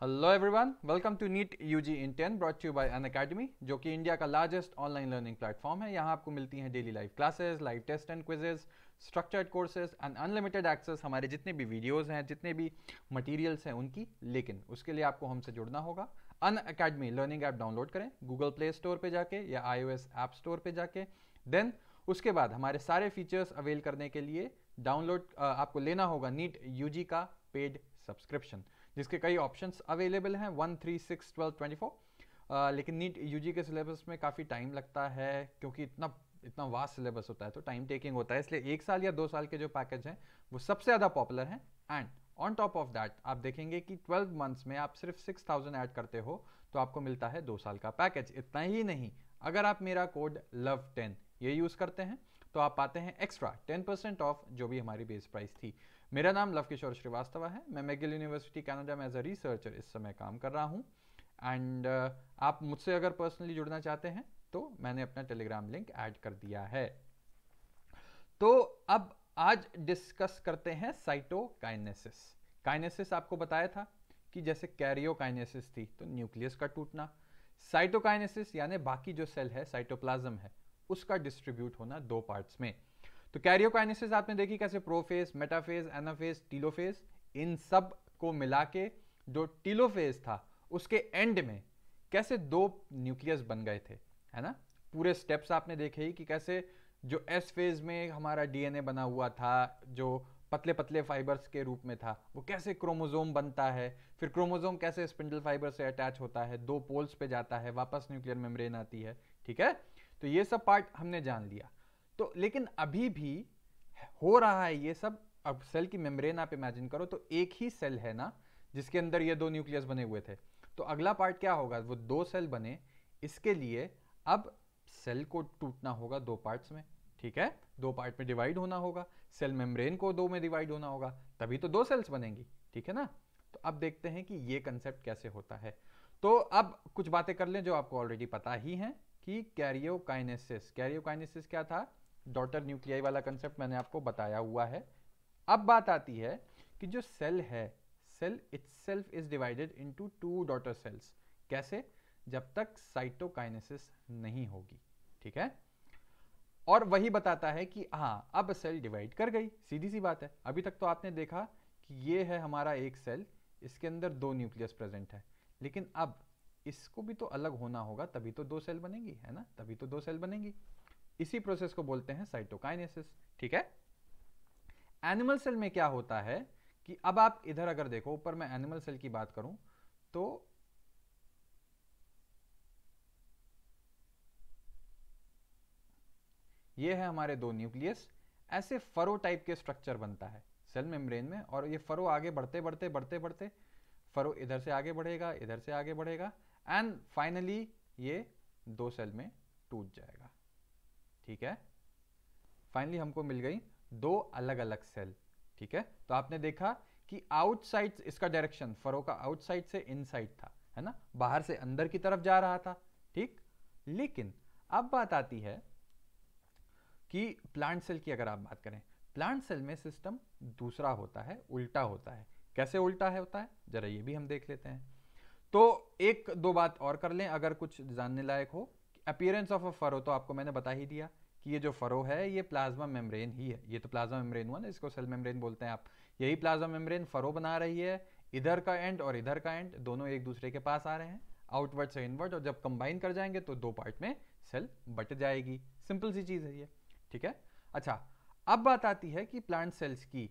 Hello everyone, welcome to NEET UG in 10 brought you by Unacademy, जो कि India का largest online learning platform है। यहाँ आपको मिलती हैं daily live classes, live test and quizzes, structured courses and unlimited access हमारे जितने भी वीडियोस हैं, जितने भी मटेरियल्स हैं उनकी। लेकिन उसके लिए आपको हमसे जुड़ना होगा। अनअकैडमी लर्निंग ऐप डाउनलोड करें गूगल प्ले स्टोर पर जाके या iOS ऐप स्टोर पर जाके। देन उसके बाद हमारे सारे फीचर्स अवेल करने के लिए डाउनलोड आपको लेना होगा नीट यूजी का पेड सब्सक्रिप्शन, जिसके कई ऑप्शंस अवेलेबल हैं 1, 3, 6, 12, 24। लेकिन नीट यूजी के सिलेबस में काफ़ी टाइम लगता है, क्योंकि इतना इतना वास्ट सिलेबस होता है तो टाइम टेकिंग होता है। इसलिए 1 साल या 2 साल के जो पैकेज हैं वो सबसे ज़्यादा पॉपुलर हैं। And on top of that आप देखेंगे कि 12 मंथ्स में आप सिर्फ 6000 ऐड करते हो तो आपको मिलता है 2 साल का पैकेज। इतना ही नहीं, अगर आप मेरा कोड LOVE10 ये यूज़ करते हैं तो आप पाते हैं एक्स्ट्रा 10% ऑफ जो भी हमारी बेस प्राइस थी। मेरा नाम लव किशोर श्रीवास्तव है। मैं मैगिल यूनिवर्सिटी कनाडा में एज अ रिसर्चर इस समय काम कर रहा हूँ। एंड आप मुझसे अगर पर्सनली जुड़ना चाहते हैं तो मैंने अपना टेलीग्राम लिंक ऐड कर दिया है। तो अब आज डिस्कस करते हैं साइटोकाइनेसिस। काइनेसिस आपको बताया था कि जैसे कैरियोकाइनेसिस थी तो न्यूक्लियस का टूटना, साइटोकाइनेसिस यानी बाकी जो सेल है, साइटोप्लाज्म है, उसका डिस्ट्रीब्यूट होना 2 पार्ट्स में। तो कैरियोकाइनेसिस आपने देखी कैसे प्रोफेज, मेटाफेज, एनाफेज, टीलोफेज, इन सब को मिला के जो टीलोफेज था उसके एंड में कैसे 2 न्यूक्लियस बन गए थे, है ना। पूरे स्टेप्स आपने देखे ही कि कैसे जो एस फेज में हमारा डीएनए बना हुआ था, जो पतले पतले फाइबर्स के रूप में था, वो कैसे क्रोमोसोम बनता है, फिर क्रोमोसोम कैसे स्पिंडल फाइबर से अटैच होता है, 2 पोल्स पे जाता है, वापस न्यूक्लियर मेम्ब्रेन आती है। ठीक है, तो ये सब पार्ट हमने जान लिया। तो लेकिन अभी भी हो रहा है ये सब। अब सेल की मेम्ब्रेन आप इमेजिन करो तो एक ही सेल है ना जिसके अंदर ये 2 न्यूक्लियस बने हुए थे। तो अगला पार्ट क्या होगा, वो 2 सेल बने, इसके लिए अब सेल को टूटना होगा 2 पार्ट्स में। ठीक है, 2 पार्ट में डिवाइड होना होगा, सेल मेम्ब्रेन को 2 में डिवाइड होना होगा, तभी तो 2 सेल्स बनेंगी। ठीक है ना। तो अब देखते हैं कि ये कंसेप्ट कैसे होता है। तो अब कुछ बातें कर लें जो आपको ऑलरेडी पता ही हैं कि कैरियोकाइनेसिस क्या था। डॉटर न्यूक्लियाई वाला कंसेप्ट मैंने आपको बताया हुआ है। अब बात आती है कि जो सेल है, cell itself is divided into 2 daughter cells. कैसे? जब तक साइटोकाइनेसिस नहीं होगी। ठीक है, और वही बताता है कि हाँ अब सेल डिवाइड कर गई, सीधी सी बात है। अभी तक तो आपने देखा कि ये है हमारा एक सेल, इसके अंदर 2 न्यूक्लियस प्रेजेंट है, लेकिन अब इसको भी तो अलग होना होगा, तभी तो 2 सेल बनेंगी, है ना, तभी तो 2 सेल बनेंगी। इसी प्रोसेस को बोलते हैं साइटोकाइनेसिस। ठीक है, एनिमल सेल में क्या होता है कि अब आप इधर अगर देखो, ऊपर मैं एनिमल सेल की बात करूं तो ये है हमारे 2 न्यूक्लियस। ऐसे फरो टाइप के स्ट्रक्चर बनता है सेल मेम्ब्रेन में, और ये फरो आगे बढ़ते बढ़ते बढ़ते बढ़ते फरो इधर से आगे बढ़ेगा, इधर से आगे बढ़ेगा, एंड फाइनली ये 2 सेल में टूट जाएगा। ठीक है, फाइनली हमको मिल गई 2 अलग अलग सेल। ठीक है, तो आपने देखा कि आउटसाइड इसका डायरेक्शन फरो का आउटसाइड से इनसाइड था, है ना, बाहर से अंदर की तरफ जा रहा था। ठीक, लेकिन अब बात आती है कि प्लांट सेल की अगर आप बात करें, प्लांट सेल में सिस्टम दूसरा होता है, उल्टा होता है। कैसे उल्टा है होता है, जरा ये भी हम देख लेते हैं। तो 1-2 बात और कर लें अगर कुछ जानने लायक हो। अपीयरेंस ऑफ अ फरो तो आपको मैंने बता ही दिया कि ये जो फरो है ये प्लाज्मा मेम्ब्रेन ही है। ये तो प्लाज्मा मेम्ब्रेन हुआ ना, इसको सेल मेम्ब्रेन बोलते हैं आप। यही प्लाज्मा मेम्ब्रेन फरो बना रही है, इधर का एंड और इधर का एंड दोनों एक दूसरे के पास आ रहे हैं, आउटवर्ड से इनवर्ड, और जब कंबाइन कर जाएंगे तो 2 पार्ट में सेल बट जाएगी। सिंपल सी चीज है ये। ठीक है, अच्छा अब बात आती है कि प्लांट सेल्स की,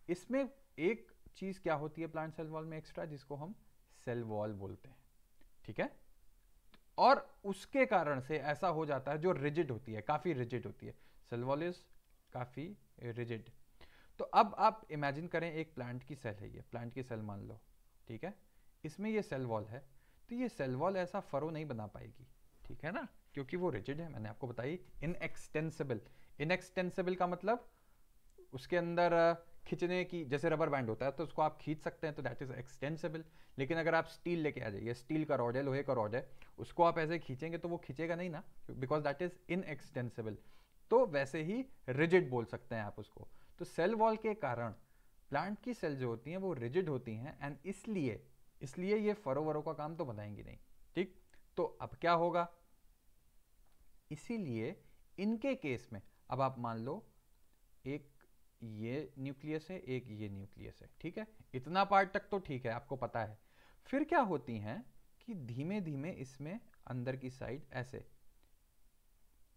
इसमें एक चीज क्या होती है प्लांट सेल वॉल में एक्स्ट्रा, जिसको हम सेल वॉल बोलते हैं। ठीक है, और उसके कारण से ऐसा हो जाता है जो रिजिड होती है, काफी रिजिड होती है, सेल वॉल इज काफी रिजिड। तो अब आप इमेजिन करें एक प्लांट की सेल है, ये प्लांट की सेल मान लो। ठीक है, इसमें ये सेल वॉल है, तो ये सेल वॉल ऐसा फरो नहीं बना पाएगी। ठीक है ना, क्योंकि वो रिजिड है, मैंने आपको बताई इनएक्सटेंसिबल। इनएक्सटेंसिबल का मतलब उसके अंदर खींचने की, जैसे रबर बैंड होता है तो उसको आप खींच सकते हैं, तो दैट इज एक्सटेंसिबल। लेकिन अगर आप स्टील लेके आ जाइए, स्टील का रॉड है, लोहे का रॉड है, उसको आप ऐसे खींचेंगे तो वो खींचेगा नहीं ना, बिकॉज दैट इज इनएक्सटेंसिबल। तो वैसे ही रिजिड बोल सकते हैं आप उसको। तो सेल वॉल के कारण प्लांट की सेल जो होती हैं वो रिजिड होती हैं, एंड इसलिए इसलिए ये फरो वरो का काम तो बनाएंगी नहीं, ठीक। तो अब क्या होगा, इसीलिए इनके केस में अब आप मान लो एक ये न्यूक्लियस है, एक ये न्यूक्लियस है, ठीक है, इतना पार्ट तक तो ठीक है, आपको पता है। फिर क्या होती हैं कि धीमे धीमे इसमें अंदर की साइड ऐसे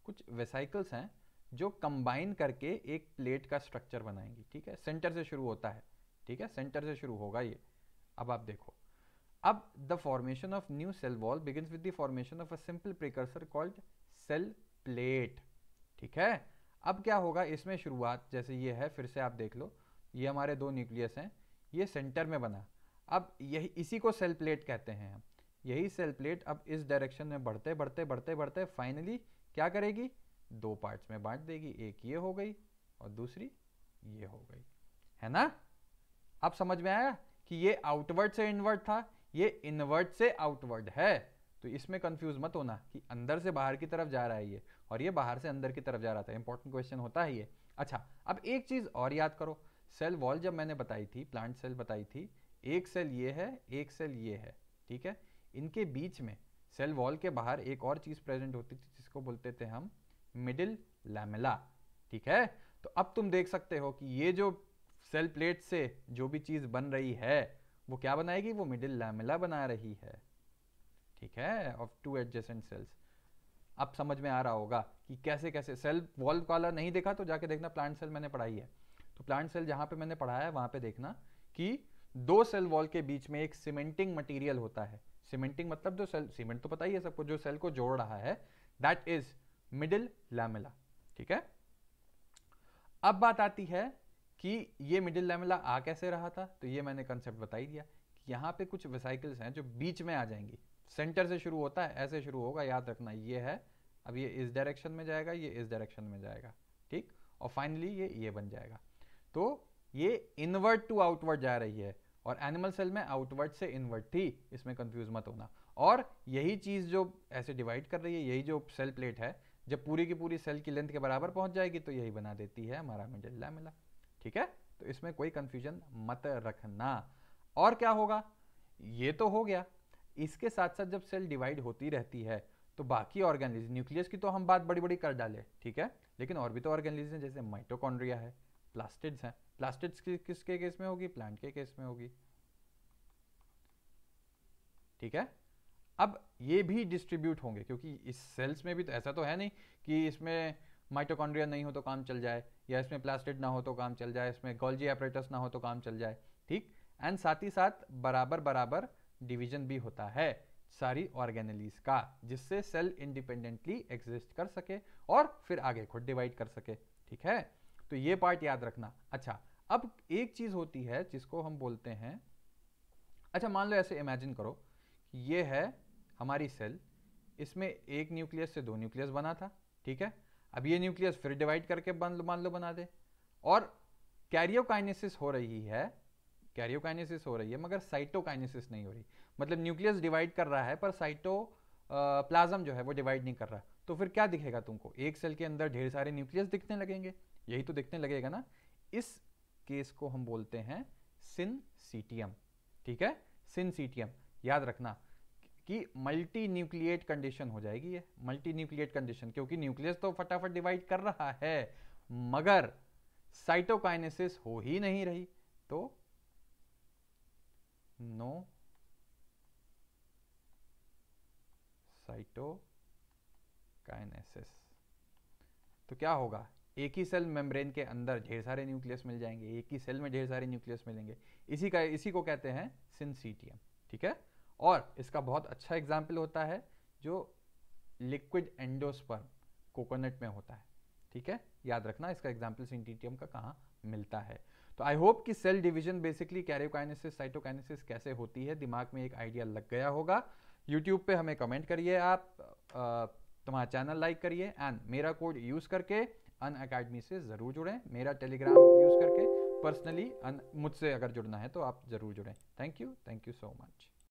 कुछ वेसाइकल्स हैं जो कंबाइन करके एक प्लेट का स्ट्रक्चर बनाएंगी, ठीक है। सेंटर से शुरू होता है, ठीक है, सेंटर से शुरू होगा ये। अब आप देखो, अब the formation of new cell wall begins with the formation of a simple precursor called cell plate, ठीक है। अब क्या होगा, इसमें शुरुआत जैसे ये है, फिर से आप देख लो, ये हमारे दो न्यूक्लियस हैं, ये सेंटर में बना। अब यही इसी को सेल प्लेट कहते हैं हम। यही सेल प्लेट अब इस डायरेक्शन में बढ़ते बढ़ते बढ़ते बढ़ते फाइनली क्या करेगी, दो पार्ट्स में बांट देगी, एक ये हो गई और दूसरी ये हो गई, है ना। अब समझ में आया कि ये आउटवर्ड से इनवर्ड था, ये इनवर्ड से आउटवर्ड है। तो इसमें कंफ्यूज मत होना कि अंदर से बाहर की तरफ जा रहा है ये, और ये बाहर से अंदर की तरफ जा रहा था। इंपॉर्टेंट क्वेश्चन होता है ये। अच्छा, अब एक चीज और याद करो, सेल वॉल जब मैंने बताई थी, प्लांट सेल बताई थी, एक सेल ये है, एक सेल ये है, ठीक है। इनके बीच में सेल वॉल के बाहर एक और चीज प्रेजेंट होती थी जिसको बोलते थे हम मिडिल लैमेला, ठीक है। तो अब तुम देख सकते हो कि ये जो सेल प्लेट से जो भी चीज बन रही है वो क्या बनाएगी, वो मिडिल लैमेला बना रही है, ठीक है, ऑफ टू एडजेसेंट सेल्स। अब समझ में आ रहा होगा कि कैसे कैसे सेल वॉल वाला नहीं देखा तो जाके देखना, प्लांट सेल मैंने पढ़ाई है, तो प्लांट सेल जहां पे मैंने पढ़ाया है वहां पे देखना कि दो सेल वॉल के बीच में एक सीमेंटिंग मटेरियल होता है। सीमेंटिंग मतलब जो सेल, सीमेंट तो पता ही है सबको, जो सेल को जोड़ रहा है, दैट इज मिडिल लैमेला, ठीक है। अब बात आती है कि ये मिडिल लैमेला आ कैसे रहा था, तो ये मैंने कंसेप्ट बता ही दिया कि यहाँ पे कुछ वेसाइकल्स हैं जो बीच में आ जाएंगी। सेंटर से शुरू होता है, ऐसे शुरू होगा, याद रखना ये है, अब ये इस डायरेक्शन में जाएगा, ये इस डायरेक्शन में जाएगा, ठीक, और फाइनली ये बन जाएगा। तो ये इनवर्ड टू आउटवर्ड जा रही है, और एनिमल सेल में आउटवर्ड से इनवर्ड थी, इसमें कंफ्यूज मत होना। और यही चीज जो ऐसे डिवाइड कर रही है, यही जो सेल प्लेट है, जब पूरी की पूरी सेल की लेंथ के बराबर पहुंच जाएगी तो यही बना देती है हमारा मिडिल लैमेला, ठीक है। तो इसमें कोई कंफ्यूजन मत रखना। और क्या होगा, ये तो हो गया, इसके साथ साथ जब सेल डिवाइड होती रहती है तो बाकी ऑर्गेनेलिज, न्यूक्लियस की तो हम बात बड़ी बड़ी कर डाले, ठीक है, लेकिन और भी तो ऑर्गेनेलिज हैं, जैसे माइटोकॉन्ड्रिया है, प्लास्टिड्स हैं। प्लास्टिड्स किसके केस में होगी, प्लांट के केस में होगी, ठीक है। अब ये भी डिस्ट्रीब्यूट होंगे, क्योंकि इस सेल्स में भी तो ऐसा तो है नहीं कि इसमें माइटोकॉन्ड्रिया नहीं हो तो काम चल जाए, या इसमें प्लास्टिड ना हो तो काम चल जाए, इसमें गोल्जी एपरेटस ना हो तो काम चल जाए, ठीक। एंड साथ ही साथ बराबर बराबर डिवीजन भी होता है सारी ऑर्गेनेलीज का, जिससे सेल इंडिपेंडेंटली एग्जिस्ट कर सके और फिर आगे खुद डिवाइड कर सके, ठीक है। तो ये पार्ट याद रखना। अच्छा, अब एक चीज होती है जिसको हम बोलते हैं, अच्छा मान लो ऐसे इमेजिन करो, ये है हमारी सेल, इसमें एक न्यूक्लियस से दो न्यूक्लियस बना था, ठीक है। अब ये न्यूक्लियस फिर डिवाइड करके मान लो बना दे, और कैरियोकाइनेसिस हो रही है, कैरियोकाइनेसिस हो रही है, मगर साइटोकाइनेसिस नहीं हो रही। मतलब न्यूक्लियस डिवाइड कर रहा है पर साइटो प्लाज्म जो है वो डिवाइड नहीं कर रहा। तो फिर क्या दिखेगा तुमको, एक सेल के अंदर ढेर सारे न्यूक्लियस दिखने लगेंगे, यही तो दिखने लगेगा ना। इस केस को हम बोलते हैं सिनसीटियम, ठीक है, सिनसीटियम। याद रखना कि मल्टी न्यूक्लिएट कंडीशन हो जाएगी ये, मल्टी न्यूक्लिएट कंडीशन, क्योंकि न्यूक्लियस तो फटाफट डिवाइड कर रहा है मगर साइटोकाइनेसिस हो ही नहीं रही, तो नो साइटोकाइनेसिस। तो क्या होगा, एक ही सेल मेम्ब्रेन के अंदर ढेर सारे न्यूक्लियस मिल जाएंगे, एक ही सेल में ढेर सारे न्यूक्लियस मिलेंगे, इसी को कहते हैं सिनसीटियम, ठीक है। और इसका बहुत अच्छा एग्जाम्पल होता है जो लिक्विड एंडोस्पर्म कोकोनट में होता है, ठीक है। याद रखना इसका एग्जाम्पल सिनसीटियम का कहाँ मिलता है। तो आई होप कि cell division basically karyokinesis cytokinesis कैसे होती है दिमाग में एक आइडिया लग गया होगा। यूट्यूब पे हमें कमेंट करिए आप, तुम्हारा चैनल लाइक करिए, एंड मेरा कोड यूज करके अनअकैडमी से जरूर जुड़ें, मेरा टेलीग्राम यूज करके पर्सनली मुझसे अगर जुड़ना है तो आप जरूर जुड़ें। Thank you so much.